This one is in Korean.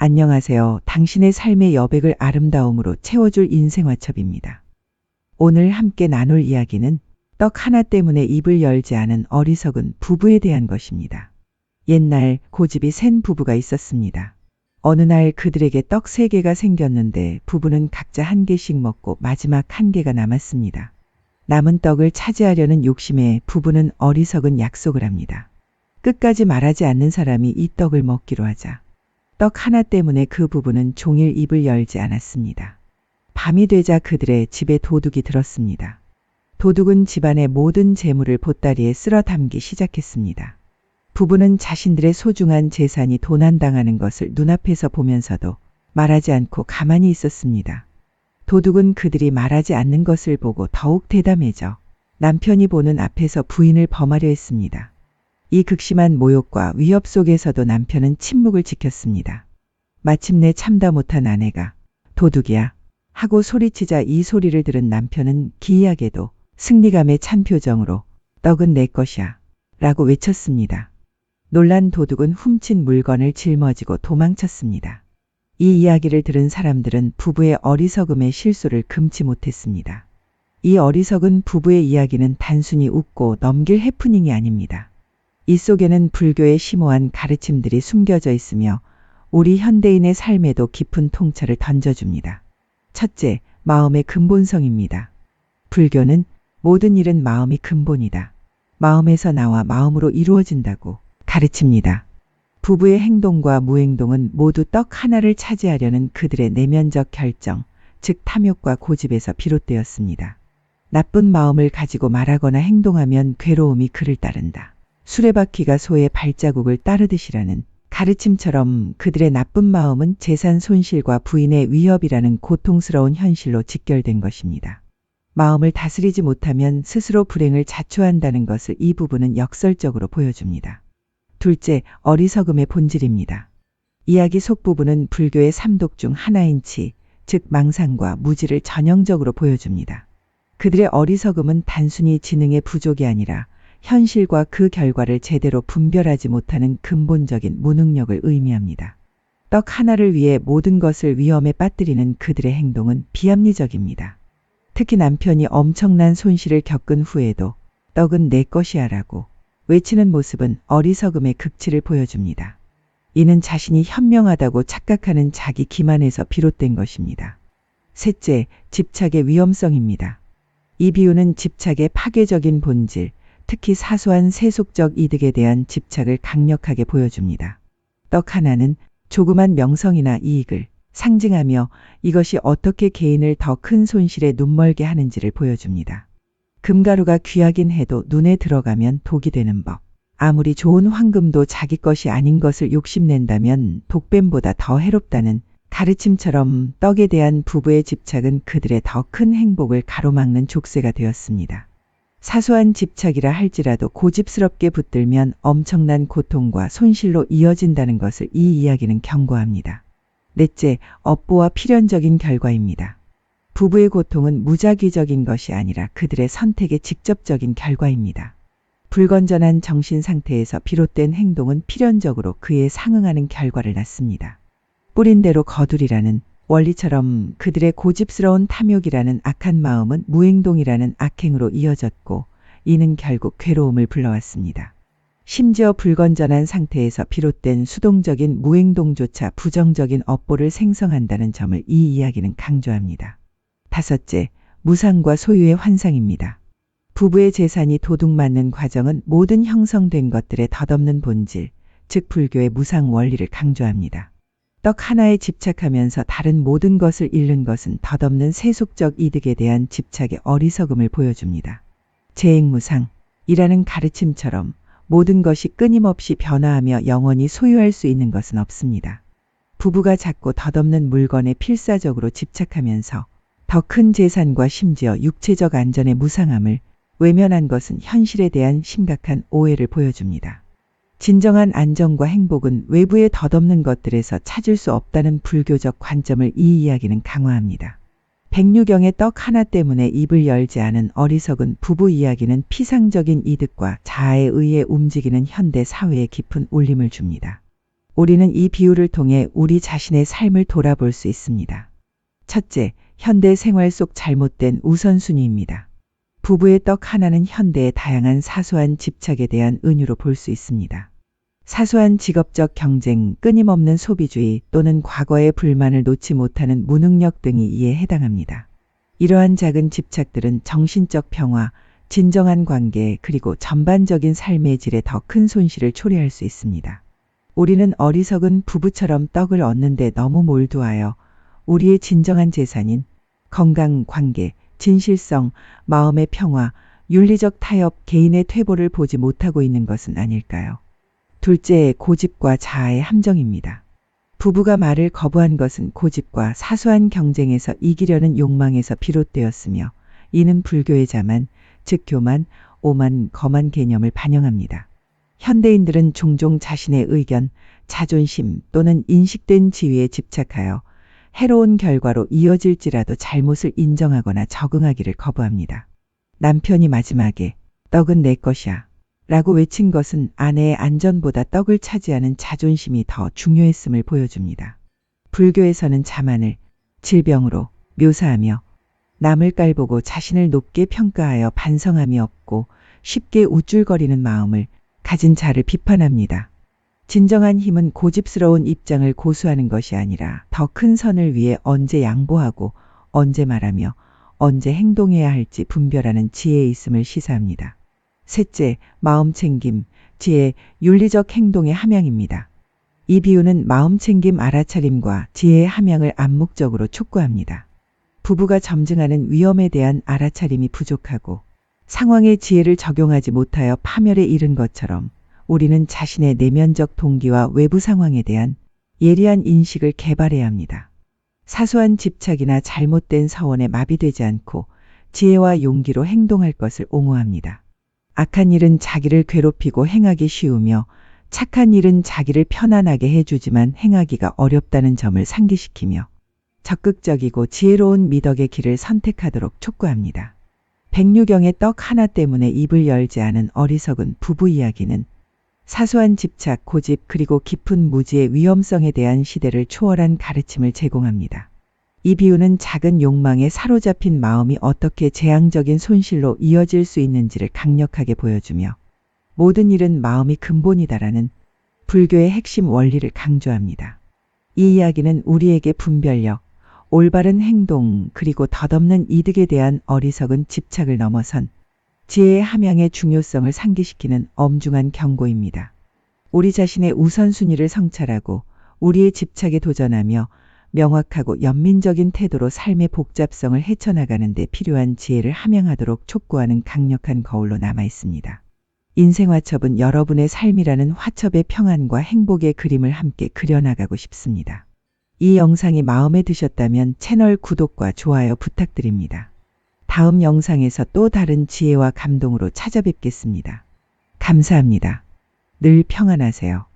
안녕하세요. 당신의 삶의 여백을 아름다움으로 채워줄 인생화첩입니다. 오늘 함께 나눌 이야기는 떡 하나 때문에 입을 열지 않은 어리석은 부부에 대한 것입니다. 옛날 고집이 센 부부가 있었습니다. 어느 날 그들에게 떡 3개가 생겼는데 부부는 각자 1개씩 먹고 마지막 1개가 남았습니다. 남은 떡을 차지하려는 욕심에 부부는 어리석은 약속을 합니다. 끝까지 말하지 않는 사람이 이 떡을 먹기로 하자. 떡 하나 때문에 그 부부는 종일 입을 열지 않았습니다. 밤이 되자 그들의 집에 도둑이 들었습니다. 도둑은 집안의 모든 재물을 보따리에 쓸어 담기 시작했습니다. 부부는 자신들의 소중한 재산이 도난당하는 것을 눈앞에서 보면서도 말하지 않고 가만히 있었습니다. 도둑은 그들이 말하지 않는 것을 보고 더욱 대담해져 남편이 보는 앞에서 부인을 범하려 했습니다. 이 극심한 모욕과 위협 속에서도 남편은 침묵을 지켰습니다. 마침내 참다 못한 아내가 도둑이야 하고 소리치자 이 소리를 들은 남편은 기이하게도 승리감에 찬 표정으로 떡은 내 것이야 라고 외쳤습니다. 놀란 도둑은 훔친 물건을 짊어지고 도망쳤습니다. 이 이야기를 들은 사람들은 부부의 어리석음의 실소를 금치 못했습니다. 이 어리석은 부부의 이야기는 단순히 웃고 넘길 해프닝이 아닙니다. 이 속에는 불교의 심오한 가르침들이 숨겨져 있으며 우리 현대인의 삶에도 깊은 통찰을 던져줍니다. 첫째, 마음의 근본성입니다. 불교는 모든 일은 마음이 근본이다. 마음에서 나와 마음으로 이루어진다고 가르칩니다. 부부의 행동과 무행동은 모두 떡 하나를 차지하려는 그들의 내면적 결정, 즉 탐욕과 고집에서 비롯되었습니다. 나쁜 마음을 가지고 말하거나 행동하면 괴로움이 그를 따른다. 수레바퀴가 소의 발자국을 따르듯이라는 가르침처럼 그들의 나쁜 마음은 재산 손실과 부인의 위협이라는 고통스러운 현실로 직결된 것입니다. 마음을 다스리지 못하면 스스로 불행을 자초한다는 것을 이 부분은 역설적으로 보여줍니다. 둘째, 어리석음의 본질입니다. 이야기 속 부분은 불교의 3독 중 하나인 치, 즉 망상과 무지를 전형적으로 보여줍니다. 그들의 어리석음은 단순히 지능의 부족이 아니라 현실과 그 결과를 제대로 분별하지 못하는 근본적인 무능력을 의미합니다. 떡 하나를 위해 모든 것을 위험에 빠뜨리는 그들의 행동은 비합리적입니다. 특히 남편이 엄청난 손실을 겪은 후에도 떡은 내 것이야 라고 외치는 모습은 어리석음의 극치를 보여줍니다. 이는 자신이 현명하다고 착각하는 자기 기만에서 비롯된 것입니다. 셋째, 집착의 위험성입니다. 이 비유는 집착의 파괴적인 본질, 특히 사소한 세속적 이득에 대한 집착을 강력하게 보여줍니다. 떡 하나는 조그만 명성이나 이익을 상징하며 이것이 어떻게 개인을 더 큰 손실에 눈멀게 하는지를 보여줍니다. 금가루가 귀하긴 해도 눈에 들어가면 독이 되는 법. 아무리 좋은 황금도 자기 것이 아닌 것을 욕심낸다면 독뱀보다 더 해롭다는 가르침처럼 떡에 대한 부부의 집착은 그들의 더 큰 행복을 가로막는 족쇄가 되었습니다. 사소한 집착이라 할지라도 고집스럽게 붙들면 엄청난 고통과 손실로 이어진다는 것을 이 이야기는 경고합니다. 넷째, 업보와 필연적인 결과입니다. 부부의 고통은 무작위적인 것이 아니라 그들의 선택의 직접적인 결과입니다. 불건전한 정신 상태에서 비롯된 행동은 필연적으로 그에 상응하는 결과를 낳습니다. 뿌린 대로 거두리라는 원리처럼 그들의 고집스러운 탐욕이라는 악한 마음은 무행동이라는 악행으로 이어졌고 이는 결국 괴로움을 불러왔습니다. 심지어 불건전한 상태에서 비롯된 수동적인 무행동조차 부정적인 업보를 생성한다는 점을 이 이야기는 강조합니다. 다섯째, 무상과 소유의 환상입니다. 부부의 재산이 도둑맞는 과정은 모든 형성된 것들의 덧없는 본질, 즉 불교의 무상 원리를 강조합니다. 떡 하나에 집착하면서 다른 모든 것을 잃는 것은 덧없는 세속적 이득에 대한 집착의 어리석음을 보여줍니다. 재행무상이라는 가르침처럼 모든 것이 끊임없이 변화하며 영원히 소유할 수 있는 것은 없습니다. 부부가 작고 덧없는 물건에 필사적으로 집착하면서 더 큰 재산과 심지어 육체적 안전의 무상함을 외면한 것은 현실에 대한 심각한 오해를 보여줍니다. 진정한 안정과 행복은 외부의 덧없는 것들에서 찾을 수 없다는 불교적 관점을 이 이야기는 강화합니다. 백류경의 떡 하나 때문에 입을 열지 않은 어리석은 부부 이야기는 피상적인 이득과 자아에 의해 움직이는 현대 사회에 깊은 울림을 줍니다. 우리는 이 비유를 통해 우리 자신의 삶을 돌아볼 수 있습니다. 첫째, 현대 생활 속 잘못된 우선순위입니다. 부부의 떡 하나는 현대의 다양한 사소한 집착에 대한 은유로 볼 수 있습니다. 사소한 직업적 경쟁, 끊임없는 소비주의 또는 과거의 불만을 놓지 못하는 무능력 등이 이에 해당합니다. 이러한 작은 집착들은 정신적 평화, 진정한 관계 그리고 전반적인 삶의 질에 더 큰 손실을 초래할 수 있습니다. 우리는 어리석은 부부처럼 떡을 얻는데 너무 몰두하여 우리의 진정한 재산인 건강, 관계, 진실성, 마음의 평화, 윤리적 타협, 개인의 퇴보를 보지 못하고 있는 것은 아닐까요? 둘째, 고집과 자아의 함정입니다. 부부가 말을 거부한 것은 고집과 사소한 경쟁에서 이기려는 욕망에서 비롯되었으며 이는 불교의 자만, 즉 교만, 오만, 거만 개념을 반영합니다. 현대인들은 종종 자신의 의견, 자존심 또는 인식된 지위에 집착하여 해로운 결과로 이어질지라도 잘못을 인정하거나 적응하기를 거부합니다. 남편이 마지막에 떡은 내 것이야 라고 외친 것은 아내의 안전보다 떡을 차지하는 자존심이 더 중요했음을 보여줍니다. 불교에서는 자만을 질병으로 묘사하며 남을 깔보고 자신을 높게 평가하여 반성함이 없고 쉽게 우쭐거리는 마음을 가진 자를 비판합니다. 진정한 힘은 고집스러운 입장을 고수하는 것이 아니라 더 큰 선을 위해 언제 양보하고 언제 말하며 언제 행동해야 할지 분별하는 지혜에 있음을 시사합니다. 셋째, 마음챙김, 지혜, 윤리적 행동의 함양입니다. 이 비유는 마음챙김 알아차림과 지혜의 함양을 암묵적으로 촉구합니다. 부부가 점증하는 위험에 대한 알아차림이 부족하고 상황의 지혜를 적용하지 못하여 파멸에 이른 것처럼 우리는 자신의 내면적 동기와 외부 상황에 대한 예리한 인식을 개발해야 합니다. 사소한 집착이나 잘못된 서원에 마비되지 않고 지혜와 용기로 행동할 것을 옹호합니다. 악한 일은 자기를 괴롭히고 행하기 쉬우며 착한 일은 자기를 편안하게 해주지만 행하기가 어렵다는 점을 상기시키며 적극적이고 지혜로운 미덕의 길을 선택하도록 촉구합니다. 백류경의 떡 하나 때문에 입을 열지 않은 어리석은 부부 이야기는 사소한 집착, 고집 그리고 깊은 무지의 위험성에 대한 시대를 초월한 가르침을 제공합니다. 이 비유는 작은 욕망에 사로잡힌 마음이 어떻게 재앙적인 손실로 이어질 수 있는지를 강력하게 보여주며 모든 일은 마음이 근본이다라는 불교의 핵심 원리를 강조합니다. 이 이야기는 우리에게 분별력, 올바른 행동 그리고 덧없는 이득에 대한 어리석은 집착을 넘어선 지혜의 함양의 중요성을 상기시키는 엄중한 경고입니다. 우리 자신의 우선순위를 성찰하고 우리의 집착에 도전하며 명확하고 연민적인 태도로 삶의 복잡성을 헤쳐나가는 데 필요한 지혜를 함양하도록 촉구하는 강력한 거울로 남아 있습니다. 인생화첩은 여러분의 삶이라는 화첩의 평안과 행복의 그림을 함께 그려나가고 싶습니다. 이 영상이 마음에 드셨다면 채널 구독과 좋아요 부탁드립니다. 다음 영상에서 또 다른 지혜와 감동으로 찾아뵙겠습니다. 감사합니다. 늘 평안하세요.